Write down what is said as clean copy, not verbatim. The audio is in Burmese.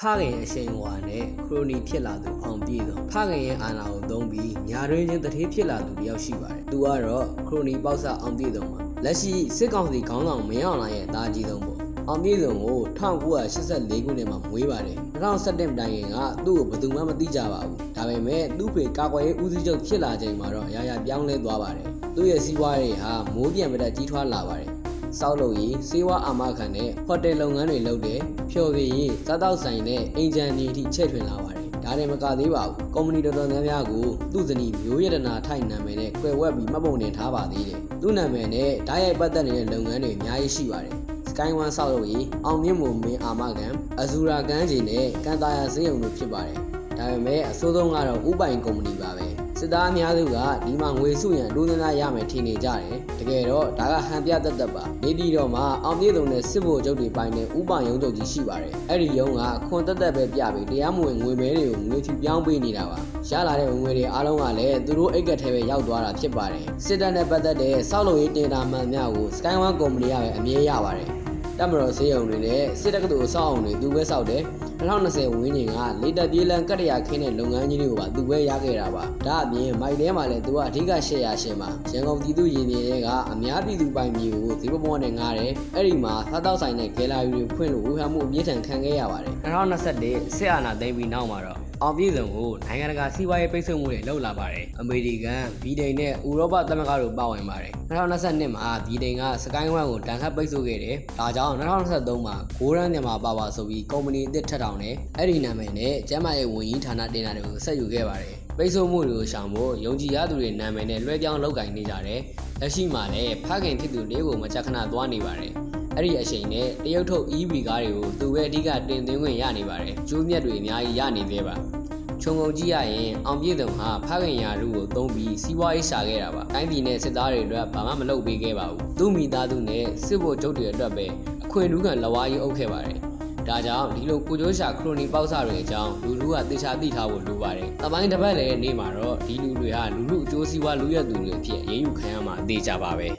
ဖခင်အရှိန်ဝါနဲ့ခရိုနီဖြစ်လာသူအောင်ပြည့်စုံဖခင်ရဲ့အာဏာကိုသုံးပြီးညာတွင်ချင်းတထေးဖြစ်လာသူတယောက်ရှိပါတယ်။သူကတော့ခရိုနီပေါက်ဆအောင်ပြည့်စုံပါ။လက်ရှိစစ်ကောင်စီခေါင်းဆောင်မင်းအောင်လှိုင်ရဲ့အသားကြီးဆုံးပေါ့။အောင်ပြည့်စုံကို1984ခုနှစ်မှာမွေးပါတယ်။2017တိုင်ခင်ကသူ့ကိုဘယ်သူမှမသိကြပါဘူး။ဒါပေမဲ့သူ့ဖေကာကွယ်ရေးဦးစီးချုပ်ဖြစ်လာချိန်မှာတော့အရာပြောင်းလဲသွားပါတယ်။သူ့ရဲ့စီးပွားရေးဟာမိုးပြန်ပတက်ကြီးထွားလာပါတယ်။စောက်လို့ရေးစေဝါအာမခံနဲ့ဟိုတယ်လုပ်ငန်းတွေလုပ်တယ်ဖျော်ဖြေရေးစားတောက်ဆိုင်နဲ့အင်ဂျင်နီအထိချဲ့ထွင်လာပါတယ်ဒါနဲ့မကသေးပါဘူးကုမ္ပဏီတော်တော်များများကိုသူ့ဇနီးမျိုးရတနာထိုက်နာမည်နဲ့ကွယ်ဝက်ပြီးမှတ်ပုံတင်ထားပါသေးတယ်သူ့နာမည်နဲ့ဓာတ်ရိုက်ပတ်သက်နေတဲ့လုပ်ငန်းတွေအများကြီးရှိပါတယ် Sky One ဆောက်လို့ရေးအောင်မြင့်မို့မင်းအာမခံအဇူရာကန်းကြီးနဲ့ကန်တာယာဈေးရုံတို့ဖြစ်ပါတယ်ဒါပေမဲ့အစိုးဆုံးကတော့ဥပိုင်ကုမ္ပဏီပါပဲစစ်သားအများစုကဒီမှာငွေစုရန်လူသနာရမယ်ထင်နေကြတယ်တကယ်တော့ဒါကဟန်ပြသက်ပါနေပြည်တော်မှာအောင်ပြည့်စုံတဲ့စစ်ဗိုလ်ချုပ်တွေပိုင်းနဲ့ဥပရုံးချုပ်ကြီးရှိပါတယ်အဲ့ဒီရုံးကခွန်သက်ပဲပြပြီးတရားမဝင်ငွေမဲတွေကိုငွေဖြူပြောင်းပေးနေတာပါရလာတဲ့ငွေတွေအားလုံးကလည်းသူတို့အိတ်ကက်ထဲပဲရောက်သွားတာဖြစ်ပါတယ်စစ်တပ်နဲ့ပတ်သက်တဲ့စောက်လုပ်ရေးတင်တာမှန်များကို Sky One ကုမ္ပဏီကပဲအမြဲရပါတယ်တပ်မတော်စေယုံတွေနဲ့စစ်တပ်ကတူအဆောက်အုံတွေသူပဲစောက်တယ်2020ဝင်းကျင်ကလေတက်ပြေးလန်ကတ္တရာခင်းတဲ့လုပ်ငန်းကြီးတွေကိုပါသူပဲရခဲ့တာပါဒါအပြင်မိုက်ထဲမှာလည်းသူကအဓိကရှယ်ယာရှင်ပါရန်ကုန်ပြည်သူရင်းမြစ်တွေကအများပြည်သူပိုင်မျိုးကိုဈေးပပေါ်နဲ့ငားတယ်အဲ့ဒီမှာစားတောက်ဆိုင်နဲ့ဂဲလာရီတွေဖွင့်လို့ဝေဖန်မှုအပြင်းထန်ခံခဲ့ရပါတယ်2021စစ်အာဏာသိမ်းပြီးနောက်မှာတော့အောင်ပြည့်စုံကိုနိုင်ငံတကာစီးပွားရေးပိတ်ဆို့မှုတွေလုပ်လာပါတယ်အမေရိကန်ဗြိတိန်နဲ့ဥရောပသမဂ္ဂတို့ပါဝင်ပါတယ်2022မှာဗြိတိန်က Sky One ကိုတန်ခတ်ပိတ်ဆို့ခဲ့တယ်ဒါကြောင့်2023မှာဂိုးရန်မြန်မာပါဝါဆိုပြီးကုမ္ပဏီအသစ်ထပ်ထောင်တယ်အဲ့ဒီနာမည်နဲ့ကျန်းမာရေးဝန်ကြီးဌာနတင်တာတွေကိုဆက်ယူခဲ့ပါတယ်ပိတ်ဆို့မှုတွေကိုရှောင်ဖို့ယုံကြည်ရသူတွေနာမည်နဲ့လွှဲပြောင်းလုပ်ကိုင်နေကြတယ်လက်ရှိမှာလည်းဖခင်ဖြစ်သူလေးကိုမချက်ခဏသွားနေပါတယ်အဲ့ဒီအချိန်နဲ့တရုတ်ထုတ် EV ကားတွေကိုသူပဲအဓိကတင်သွင်းခွင့်ရနေပါတယ်ကျိုးမြတ်တွေအများကြီးရနေသေးပါခြုံငုံကြည့်ရရင်အောင်ပြည့်စုံဟာဖခင်ရာထူးကိုသုံးပြီးစီးပွားရေးရှာခဲ့တာပါတိုင်းပြည်နဲ့စစ်သားတွေအတွက်ဘာမှမလုပ်ပေးခဲ့ပါဘူးသူ့မိသားစုနဲ့စစ်ဗိုလ်ချုပ်တွေအတွက်ပဲအခွင့်အရေးကလက်ဝါးကြီးအုပ်ခဲ့ပါတယ်ဒါကြောင့်ဒီလိုကိုကျိုးရှာခရိုနီပေါက်စတွေအကြောင်းလူလူကသေချာသိထားဖို့လိုပါတယ်။တပိုင်းတစ်ပတ်လည်းနေမှာတော့ဒီလူတွေဟာလူလူအကျိုးစီးပွားလူရက်သူတွေအဖြစ်အရေးယူခံရမှာအသေးကြပါပဲ။